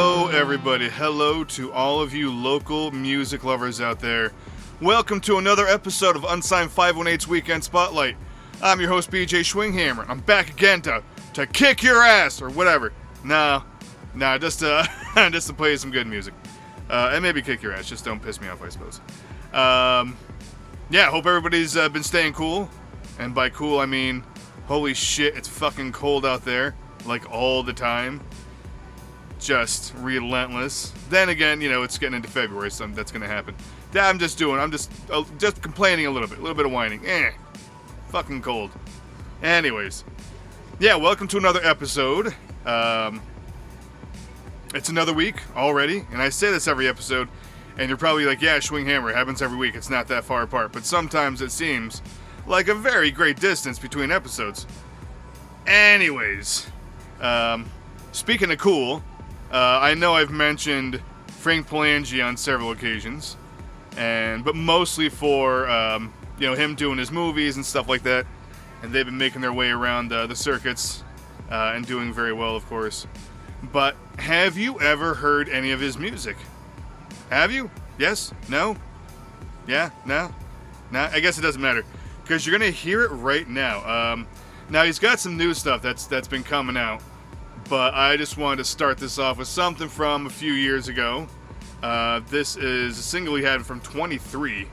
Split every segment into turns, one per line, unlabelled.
Hello, everybody. Hello to all of you local music lovers out there. Welcome to another episode of Unsigned518's Weekend Spotlight. I'm your host, BJ Schwinghammer. I'm back again to kick your ass, or whatever. No, just to play some good music. And maybe kick your ass, just don't piss me off, I suppose. Hope everybody's been staying cool. And by cool, I mean, holy shit, it's fucking cold out there. Like, all the time. Just relentless. Then again, it's getting into February, so that's gonna happen. I'm just complaining a little bit of whining. Fucking cold. Anyways. Yeah, welcome to another episode. It's another week already, and I say this every episode, and you're probably like, yeah, Schwinghammer, it happens every week, it's not that far apart, but sometimes it seems like a very great distance between episodes. Anyways, speaking of cool, I know I've mentioned Frank Palangi on several occasions, but mostly for, him doing his movies and stuff like that, and they've been making their way around the circuits, and doing very well, of course. But have you ever heard any of his music? Have you? Yes? No? Yeah? No? Nah? I guess it doesn't matter, because you're going to hear it right now. Now, he's got some new stuff that's been coming out, but I just wanted to start this off with something from a few years ago. This is a single he had from 23,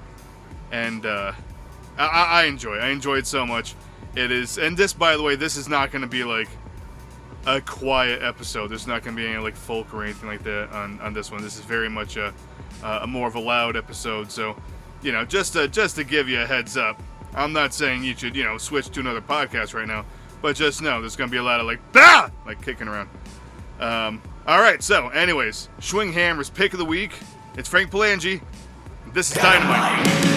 and I enjoy it so much. It is, and this, by the way, this is not going to be like a quiet episode. There's not going to be any like folk or anything like that on this one. This is very much a more of a loud episode. So, just to give you a heads up, I'm not saying you should switch to another podcast right now, but just know there's going to be a lot of like kicking around. All right. So, anyways, Schwinghammer's pick of the week. It's Frank Palangi. This is Dynamite.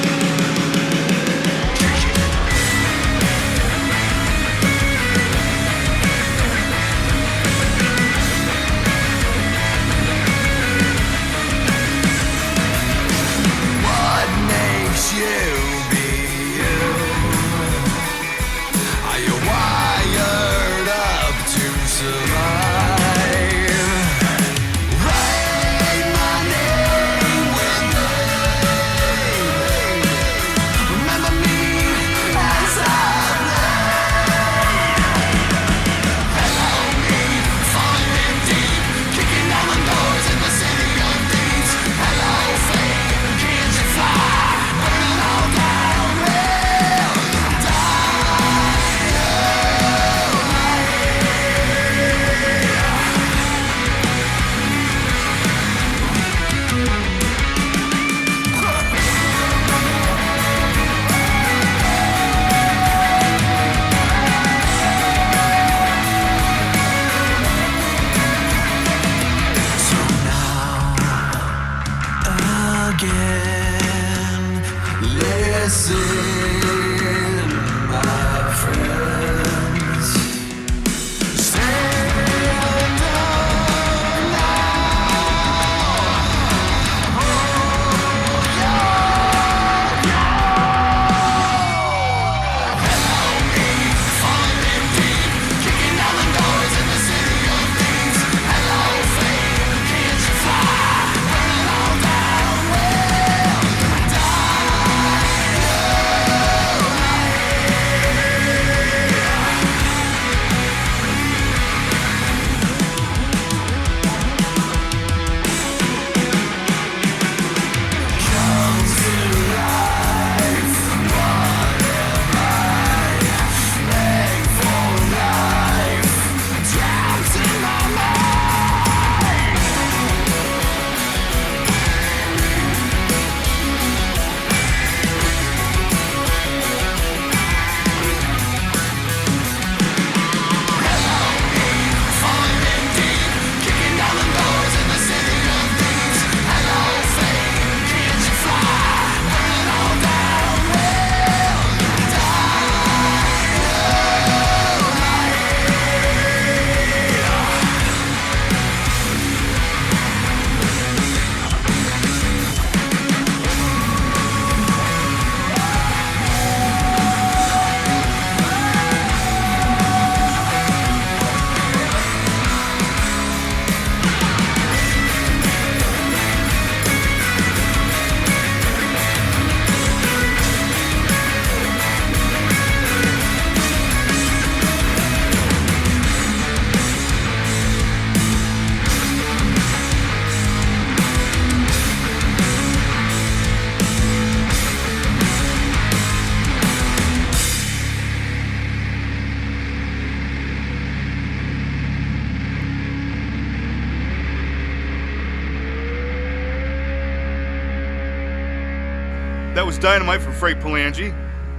That was Dynamite from Frank Palangi.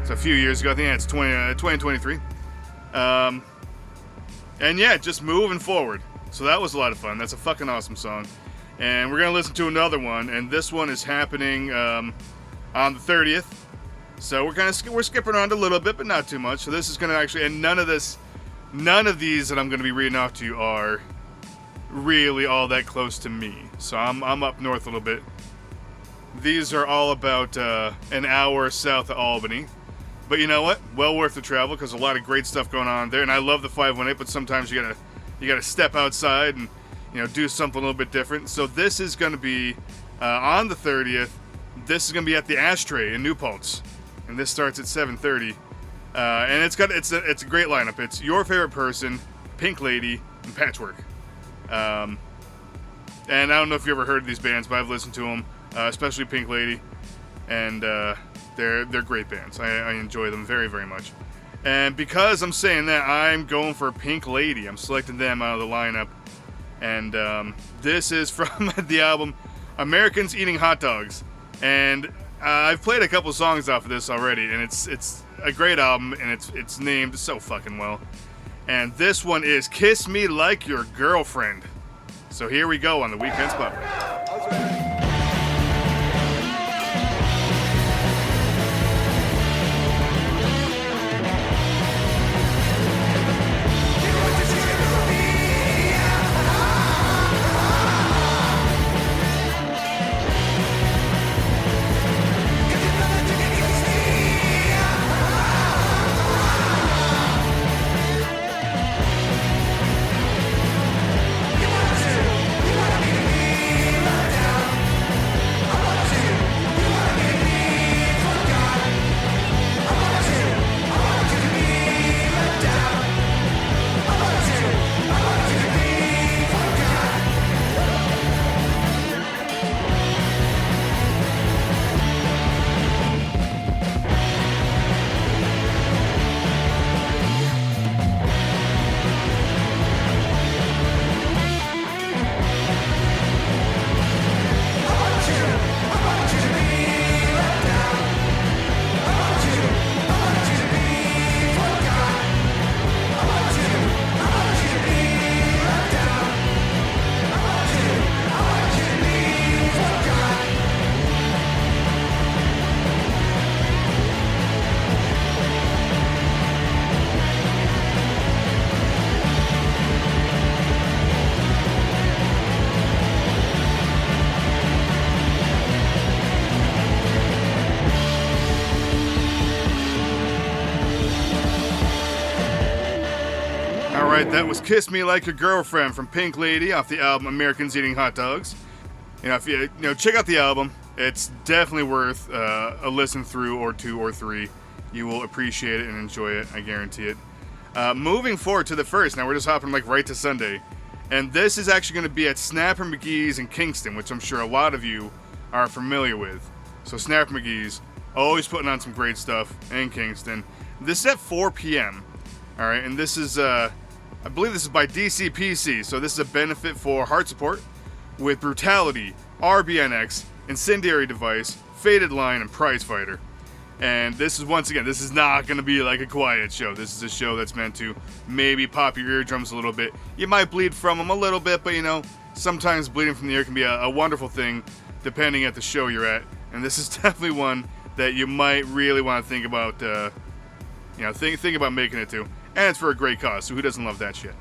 It's a few years ago. I think it's 2023. And yeah, just moving forward. So that was a lot of fun. That's a fucking awesome song. And we're going to listen to another one. And this one is happening on the 30th. So we're skipping around a little bit, but not too much. So this is going to actually... And none of these that I'm going to be reading off to you are really all that close to me. So I'm up north a little bit. These are all about an hour south of Albany. But you know what? Well worth the travel because a lot of great stuff going on there. And I love the 518, but sometimes you gotta step outside and do something a little bit different. So this is going to be on the 30th. This is going to be at the Ashtray in New Paltz, and this starts at 7:30. And it's a great lineup. It's Your Favorite Person, Pink Lady, and Patchwork. And I don't know if you ever heard of these bands, but I've listened to them, especially Pink Lady, and they're great bands. I enjoy them very, very much. And because I'm saying that, I'm going for Pink Lady. I'm selecting them out of the lineup. And this is from the album Americans Eating Hot Dogs. And I've played a couple songs off of this already, and it's a great album, and it's named so fucking well. And this one is Kiss Me Like Your Girlfriend. So here we go on the Weekend Spotlight. That was Kiss Me Like Your Girlfriend from Pink Lady off the album Americans Eating Hot Dogs. If you check out the album, it's definitely worth a listen through, or two or three. You will appreciate it and enjoy it, I guarantee it. Moving forward to the first, now we're just hopping right to Sunday. And this is actually going to be at Snapper McGee's in Kingston, which I'm sure a lot of you are familiar with. So Snapper McGee's, always putting on some great stuff in Kingston. This is at 4 p.m. Alright, and this is... I believe this is by DCPC, so this is a benefit for Heart Support with Brutality, RBNX, Incendiary Device, Faded Line, and Prize Fighter. And this is, once again, this is not going to be like a quiet show. This is a show that's meant to maybe pop your eardrums a little bit. You might bleed from them a little bit, but sometimes bleeding from the ear can be a wonderful thing depending at the show you're at. And this is definitely one that you might really want to think about, think about making it to. And it's for a great cause, so who doesn't love that shit?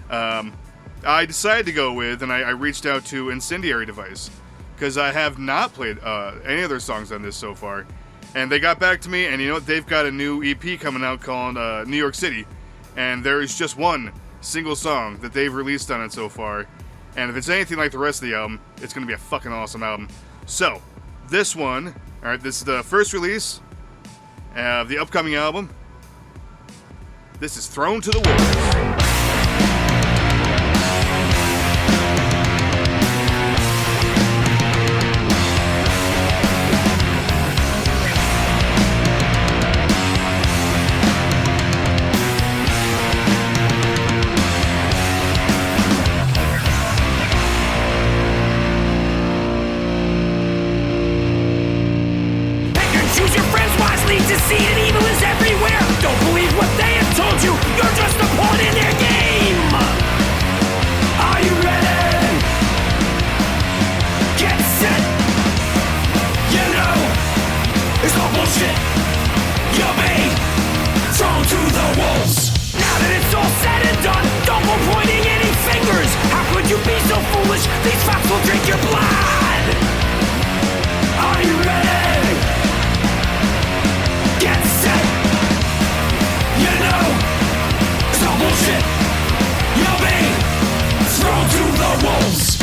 I decided to go with, and I reached out to Incendiary Device, because I have not played any of their songs on this so far. And they got back to me, and they've got a new EP coming out called New York City. And there is just one single song that they've released on it so far. And if it's anything like the rest of the album, it's going to be a fucking awesome album. So, this one, alright, this is the first release of the upcoming album. This is Thrown to the Wolves.
Take your foolish, these fucks will drink your blood. Are you ready? Get set. You know, it's all bullshit. You'll be thrown to the wolves.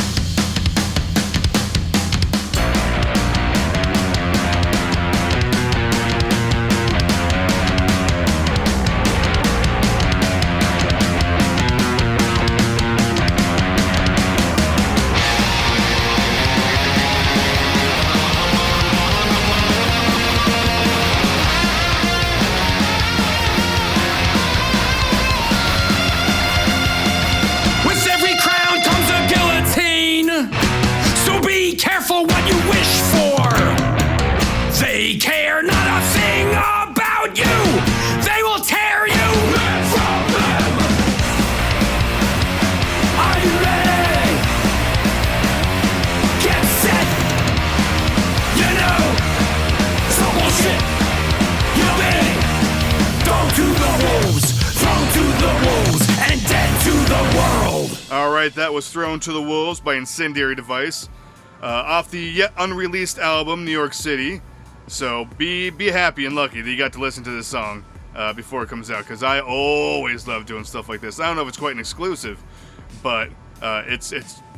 That was Thrown to the Wolves by Incendiary Device, off the yet unreleased album New York City. So be happy and lucky that you got to listen to this song before it comes out, because I always love doing stuff like this. I don't know if it's quite an exclusive, but it's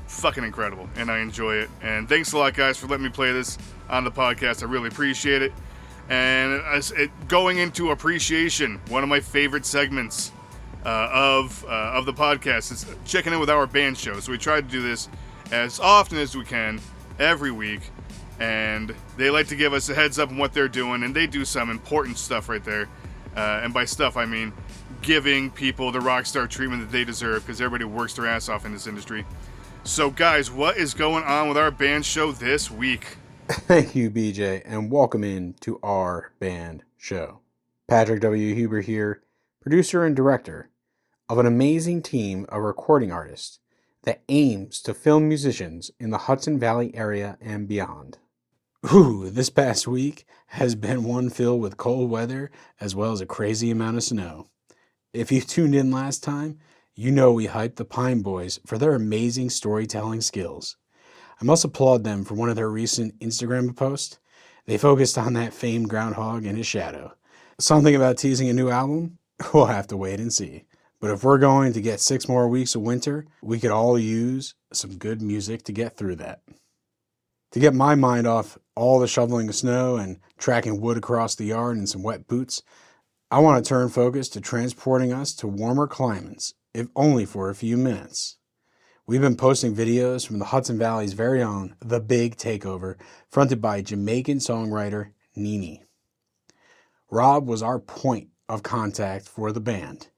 fucking incredible, and I enjoy it. And thanks a lot, guys, for letting me play this on the podcast. I really appreciate it. And going into appreciation, one of my favorite segments of the podcast is checking in with our band show. So we try to do this as often as we can every week, and they like to give us a heads up on what they're doing, and they do some important stuff right there. And by stuff, I mean giving people the rock star treatment that they deserve, because everybody works their ass off in this industry. So guys, what is going on with our band show this week?
Thank you, BJ, and welcome in to our band show. Patrick W. Huber here, producer and director of an amazing team of recording artists that aims to film musicians in the Hudson Valley area and beyond. Ooh, this past week has been one filled with cold weather as well as a crazy amount of snow. If you tuned in last time, you know we hyped the Pine Boys for their amazing storytelling skills. I must applaud them for one of their recent Instagram posts. They focused on that famed groundhog and his shadow. Something about teasing a new album? We'll have to wait and see. But if we're going to get 6 more weeks of winter, we could all use some good music to get through that. To get my mind off all the shoveling of snow and tracking wood across the yard in some wet boots, I want to turn focus to transporting us to warmer climates, if only for a few minutes. We've been posting videos from the Hudson Valley's very own The Big Takeover, fronted by Jamaican songwriter Nini. Rob was our point of contact for the band.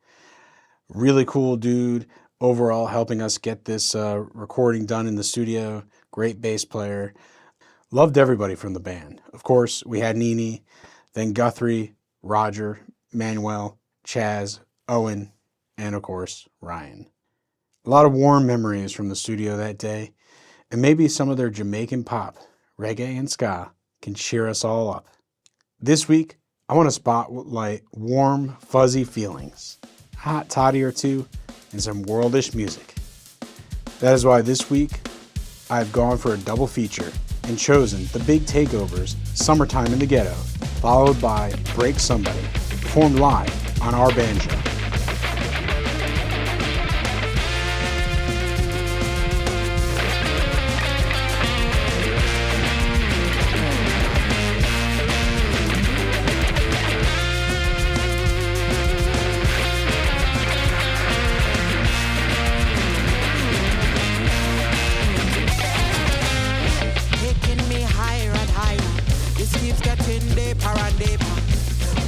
Really cool dude, overall helping us get this recording done in the studio. Great bass player. Loved everybody from the band. Of course, we had Nini, then Guthrie, Roger, Manuel, Chaz, Owen, and of course, Ryan. A lot of warm memories from the studio that day, and maybe some of their Jamaican pop, reggae, and ska can cheer us all up. This week, I want to spotlight warm, fuzzy feelings, hot toddy or two, and some worldish music. That is why this week, I've gone for a double feature and chosen The Big Takeover's Summertime in the Ghetto, followed by Break Somebody, performed live on our band show.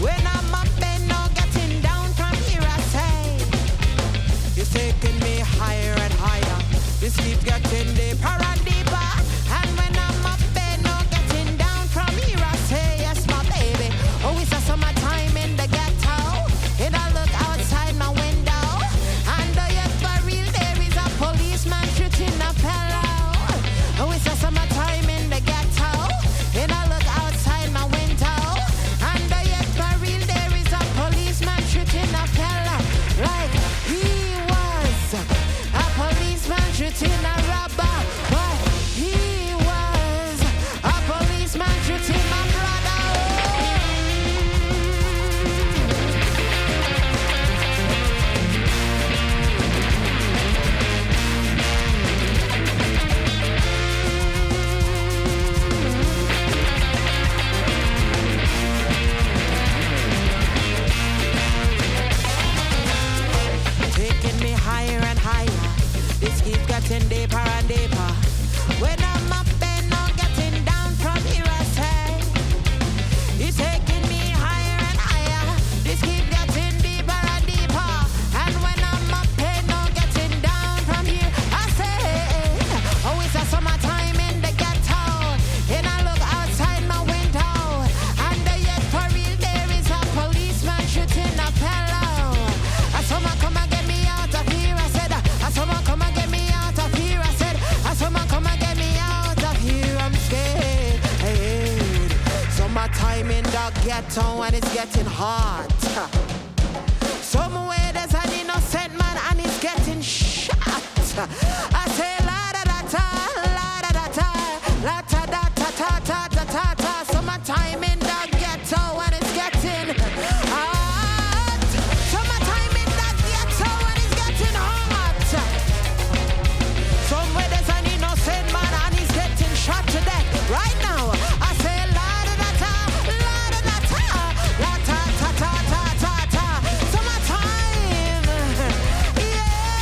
When I'm up and now getting down from here ghetto and it's getting hot. Somewhere there's an innocent man and he's getting shot. I say la da da ta, la da da ta, la ta da ta ta ta ta ta ta. Summertime in the ghetto and it's getting hot. Summertime in the ghetto and it's getting hot. Somewhere there's an innocent man and he's getting shot to death. Right now, I say la da da ta, la da da ta, la ta ta ta ta ta ta. Summertime, yeah.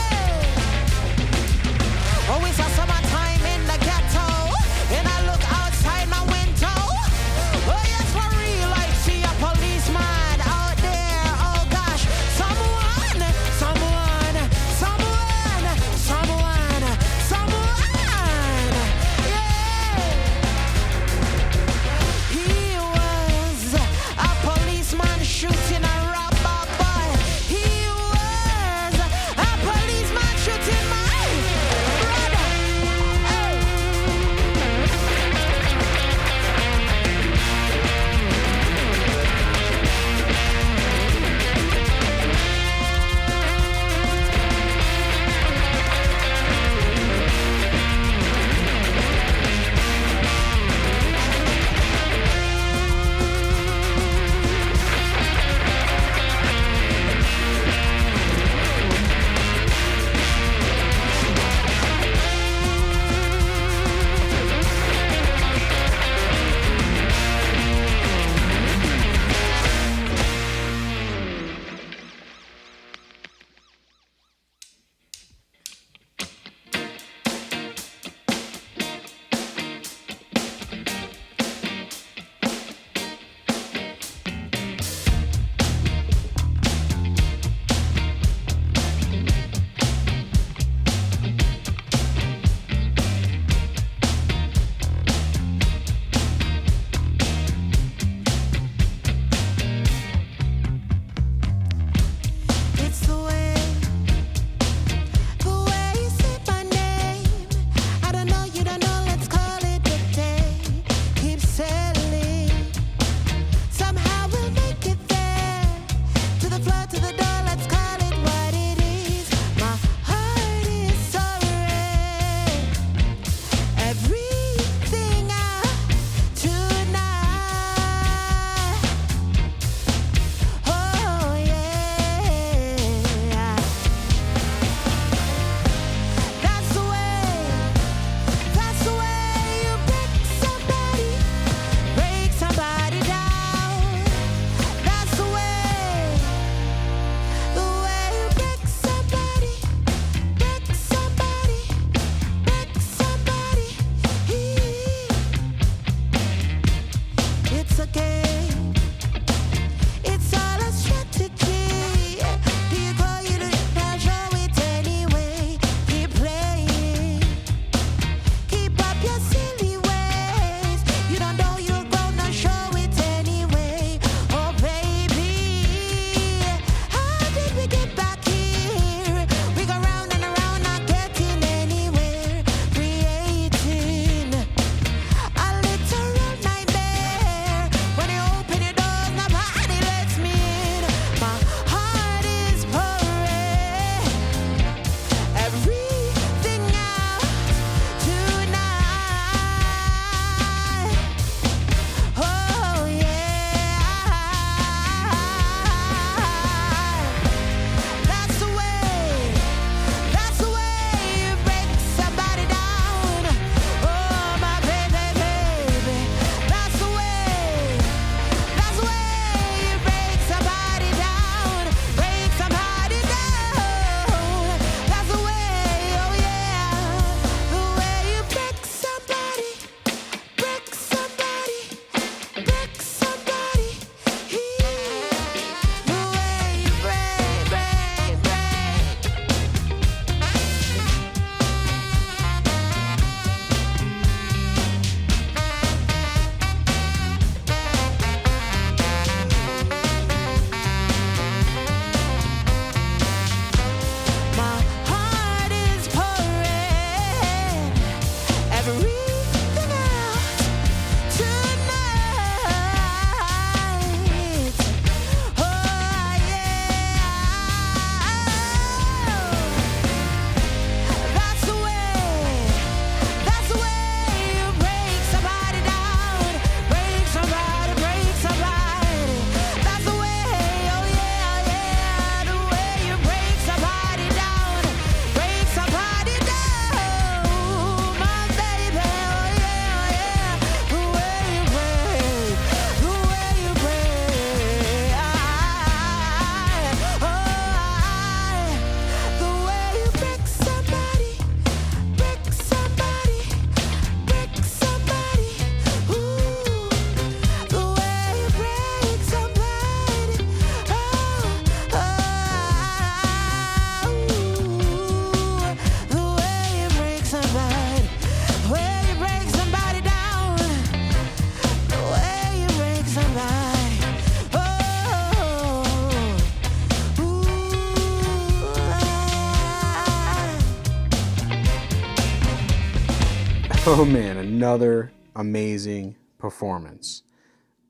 Oh man, another amazing performance.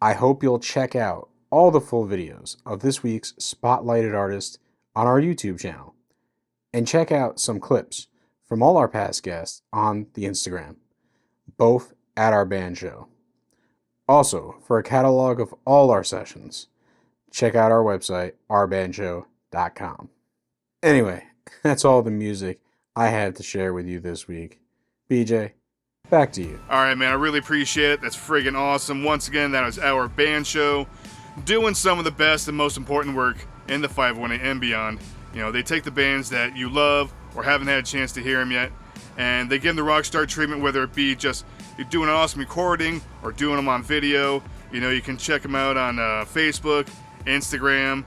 I hope you'll check out all the full videos of this week's spotlighted artist on our YouTube channel, and check out some clips from all our past guests on the Instagram, both at Our Band Show. Also, for a catalog of all our sessions, check out our website, ourbandshow.com. Anyway, that's all the music I had to share with you this week. BJ, back to you.
All right, man, I really appreciate it. That's friggin' awesome. Once again, that was Our Band Show, doing some of the best and most important work in the 518 and beyond. You know, they take the bands that you love or haven't had a chance to hear them yet, and they give them the rock star treatment, whether it be just you're doing an awesome recording or doing them on video. You know, you can check them out on Facebook, Instagram,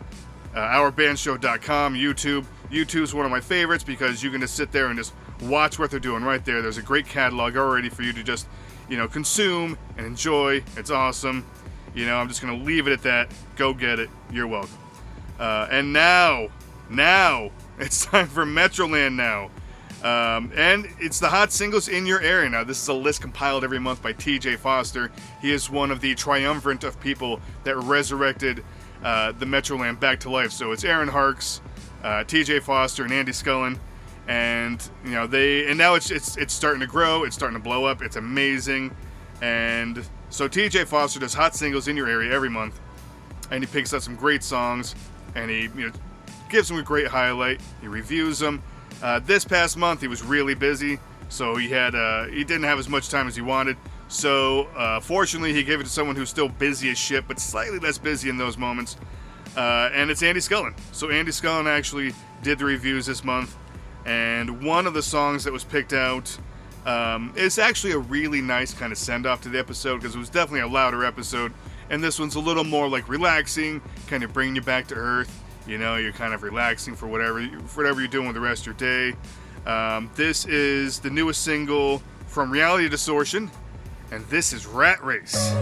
OurBandShow.com, YouTube. YouTube's one of my favorites because you can just sit there and just watch what they're doing right there. There's a great catalog already for you to just, you know, consume and enjoy. It's awesome. You know, I'm just going to leave it at that. Go get it. You're welcome. And now, it's time for Metroland now. And it's the hot singles in your area. Now, this is a list compiled every month by TJ Foster. He is one of the triumvirate of people that resurrected the Metroland back to life. So it's Aaron Harks, TJ Foster, and Andy Scullin. And, you know, now it's starting to grow. It's starting to blow up. It's amazing. And so TJ Foster does hot singles in your area every month. And he picks out some great songs. And he, you know, gives them a great highlight. He reviews them. This past month he was really busy, so he didn't have as much time as he wanted. So fortunately he gave it to someone who's still busy as shit, but slightly less busy in those moments. And it's Andy Scullin. So Andy Scullin actually did the reviews this month, and one of the songs that was picked out is actually a really nice kind of send-off to the episode, because it was definitely a louder episode, and this one's a little more like relaxing, kind of bringing you back to earth. You know, you're kind of relaxing for whatever you're doing with the rest of your day. This is the newest single from Reality Distortion, and this is Rat Race.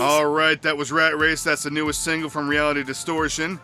All right, that was Rat Race. That's the newest single from Reality Distortion.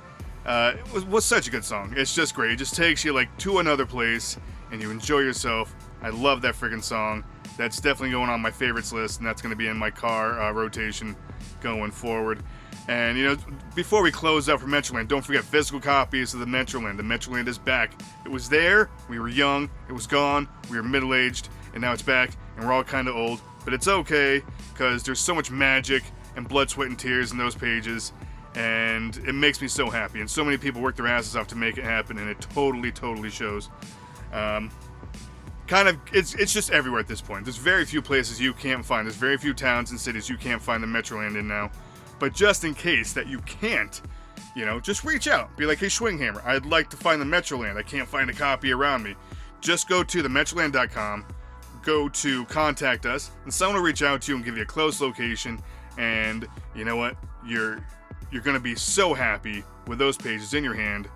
It was such a good song. It's just great. It just takes you like to another place and you enjoy yourself. I love that freaking song. That's definitely going on my favorites list, and that's going to be in my car rotation going forward. And, you know, before we close out for Metroland, don't forget physical copies of the Metroland. The Metroland is back. It was there, we were young, it was gone, we were middle-aged, and now it's back, and we're all kind of old. But it's okay, because there's so much magic and blood, sweat, and tears in those pages, and it makes me so happy. And so many people work their asses off to make it happen, and it totally shows. It's just everywhere at this point. There's very few places you can't find. There's very few towns and cities you can't find the Metroland in now. But just in case that you can't, you know, just reach out. Be like, hey, Schwinghammer, I'd like to find the Metroland. I can't find a copy around me. Just go to themetroland.com, go to Contact Us, and someone will reach out to you and give you a close location. And you know what? You're going to be so happy with those pages in your hand.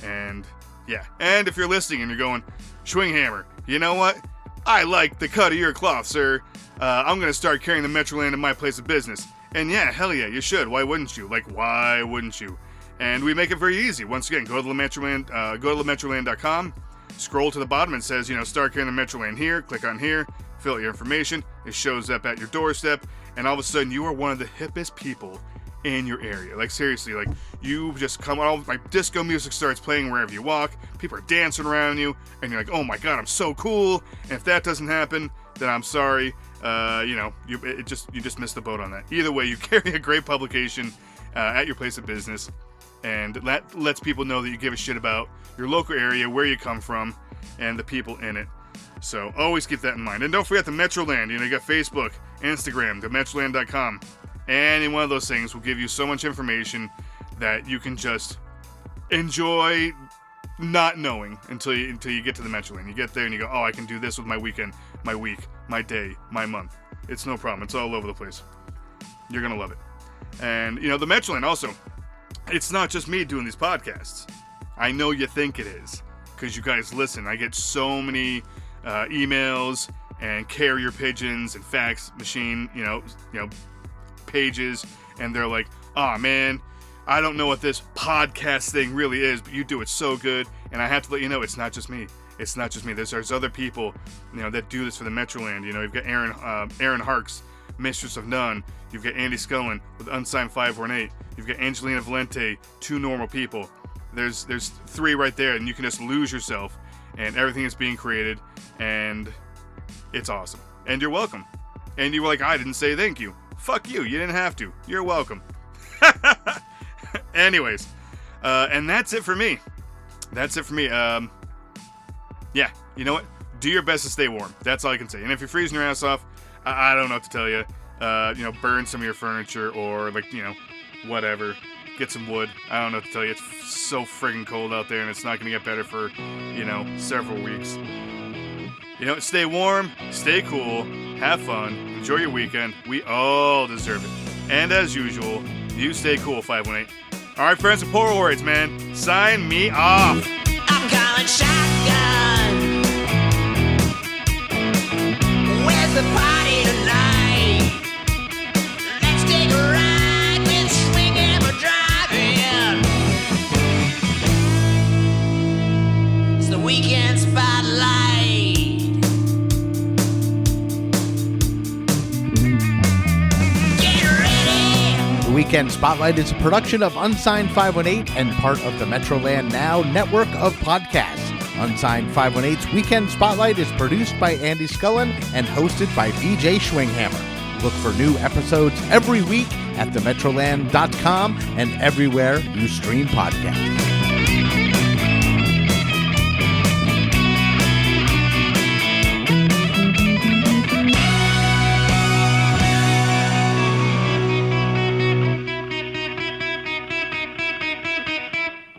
And yeah. And if you're listening and you're going, Schwinghammer, you know what? I like the cut of your cloth, sir. I'm going to start carrying the Metroland in my place of business. And yeah, hell yeah, you should. Why wouldn't you? Like, why wouldn't you? And we make it very easy. Once again, go to the Metroland, go to themetroland.com, scroll to the bottom, and says, you know, start carrying the Metroland here. Click on here, fill out your information. It shows up at your doorstep, and all of a sudden, you are one of the hippest people in your area. Like, seriously, like, you just come on, like, disco music starts playing wherever you walk. People are dancing around you, and you're like, oh my god, I'm so cool. And if that doesn't happen, then I'm sorry. You know, you just missed the boat on that. Either way, you carry a great publication at your place of business, and that lets people know that you give a shit about your local area, where you come from, and the people in it. So always keep that in mind. And don't forget the Metroland. You know, you got Facebook, Instagram, themetroland.com. Any one of those things will give you so much information that you can just enjoy not knowing until you get to the Metroland. You get there and you go, oh, I can do this with my weekend, my week, my day, my month. It's no problem. It's all over the place. You're going to love it. And, you know, the Metroland also, it's not just me doing these podcasts. I know you think it is, because you guys listen. I get so many emails and carrier pigeons and fax machine, you know, pages, and they're like, oh man, I don't know what this podcast thing really is, but you do it so good. And I have to let you know, it's not just me. It's not just me. There's other people, you know, that do this for the Metroland. You know, you've got Aaron Harks, Mistress of None. You've got Andy Scullin with Unsigned518. You've got Angelina Valente, two normal people. There's three right there, and you can just lose yourself, and everything is being created, and it's awesome. And you're welcome. And you were like, I didn't say thank you. Fuck you. You didn't have to. You're welcome. Anyways, and that's it for me. Yeah, you know what? Do your best to stay warm. That's all I can say. And if you're freezing your ass off, I don't know what to tell you. You know, burn some of your furniture, or like, you know, whatever. Get some wood. I don't know what to tell you. It's so friggin' cold out there, and it's not going to get better for, you know, several weeks. You know, stay warm, stay cool, have fun, enjoy your weekend. We all deserve it. And as usual, you stay cool, 518. All right, friends and Polaroids, man, sign me off.
I'm calling shotgun. Where's the party tonight? Let's take a ride with Schwinghammer driving. It's the weekend spotlight. Get ready.
The Weekend Spotlight is a production of Unsigned518 and part of the Metroland Now network of podcasts. Unsigned518's Weekend Spotlight is produced by Andy Scullin and hosted by BJ Schwinghammer. Look for new episodes every week at themetroland.com and everywhere you stream podcasts.